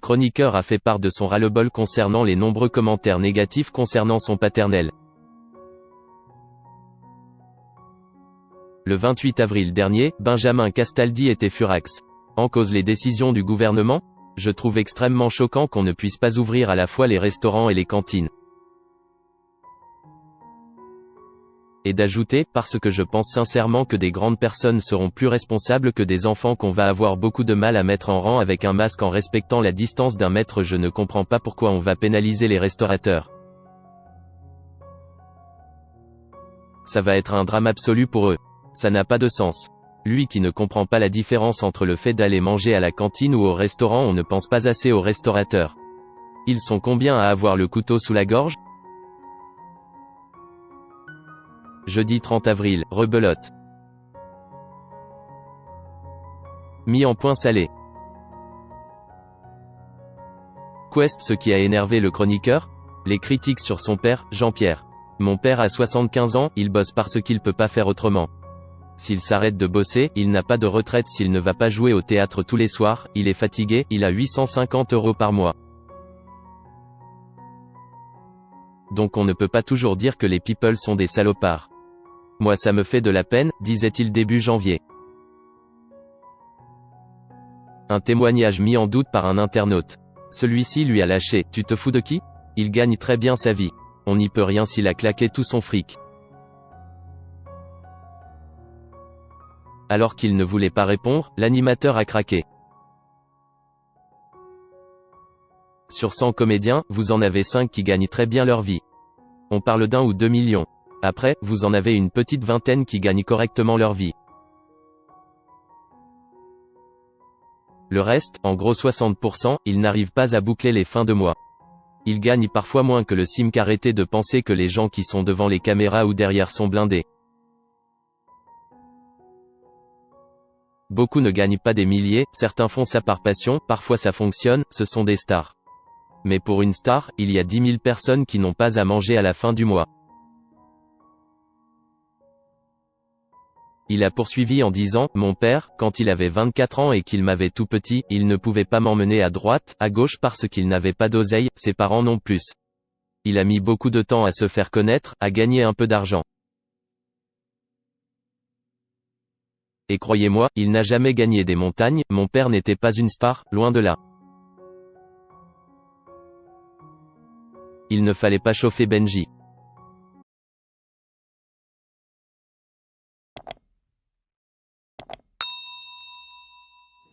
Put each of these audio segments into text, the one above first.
chroniqueur a fait part de son ras-le-bol concernant les nombreux commentaires négatifs concernant son paternel. Le 28 avril dernier, Benjamin Castaldi était furax. En cause les décisions du gouvernement ? Je trouve extrêmement choquant qu'on ne puisse pas ouvrir à la fois les restaurants et les cantines. Et d'ajouter, parce que je pense sincèrement que des grandes personnes seront plus responsables que des enfants qu'on va avoir beaucoup de mal à mettre en rang avec un masque en respectant la distance d'1 mètre. Je ne comprends pas pourquoi on va pénaliser les restaurateurs. Ça va être un drame absolu pour eux. Ça n'a pas de sens. Lui qui ne comprend pas la différence entre le fait d'aller manger à la cantine ou au restaurant, on ne pense pas assez aux restaurateurs. Ils sont combien à avoir le couteau sous la gorge ? Jeudi 30 avril, rebelote. Mis en point salé. Quest. Ce qui a énervé le chroniqueur ? Les critiques sur son père, Jean-Pierre. Mon père a 75 ans, il bosse parce qu'il peut pas faire autrement. S'il s'arrête de bosser, il n'a pas de retraite. S'il ne va pas jouer au théâtre tous les soirs, il est fatigué, il a 850 € par mois. Donc on ne peut pas toujours dire que les people sont des salopards. Moi ça me fait de la peine, disait-il début janvier. Un témoignage mis en doute par un internaute. Celui-ci lui a lâché « Tu te fous de qui ? Il gagne très bien sa vie. On n'y peut rien s'il a claqué tout son fric. » Alors qu'il ne voulait pas répondre, l'animateur a craqué. Sur 100 comédiens, vous en avez 5 qui gagnent très bien leur vie. On parle d'1 ou 2 millions. Après, vous en avez une petite vingtaine qui gagnent correctement leur vie. Le reste, en gros 60%, ils n'arrivent pas à boucler les fins de mois. Ils gagnent parfois moins que le SMIC. Arrêtez de penser que les gens qui sont devant les caméras ou derrière sont blindés. Beaucoup ne gagnent pas des milliers, certains font ça par passion, parfois ça fonctionne, ce sont des stars. Mais pour une star, il y a 10 000 personnes qui n'ont pas à manger à la fin du mois. Il a poursuivi en disant « Mon père, quand il avait 24 ans et qu'il m'avait tout petit, il ne pouvait pas m'emmener à droite, à gauche parce qu'il n'avait pas d'oseille, ses parents non plus. Il a mis beaucoup de temps à se faire connaître, à gagner un peu d'argent. Et croyez-moi, il n'a jamais gagné des montagnes, mon père n'était pas une star, loin de là. Il ne fallait pas chauffer Benji. »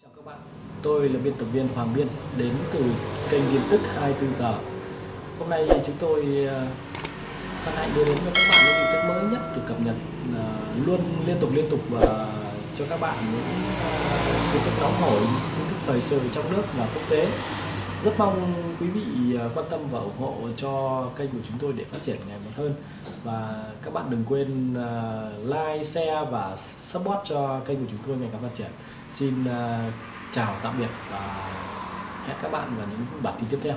Chào các bạn, tôi là biên tập viên Hoàng Biên, đến từ kênh tin tức 24 giờ. Hôm nay chúng tôi hân hạnh đưa đến cho các bạn những tin tức mới nhất được cập nhật luôn liên tục và cho các bạn những tin tức nóng hổi, tin tức thời sự trong nước và quốc tế. Rất mong quý vị quan tâm và ủng hộ cho kênh của chúng tôi để phát triển ngày một hơn. Và các bạn đừng quên like, share và support cho kênh của chúng tôi ngày càng phát triển. Xin chào tạm biệt và hẹn các bạn vào những bản tin tiếp theo.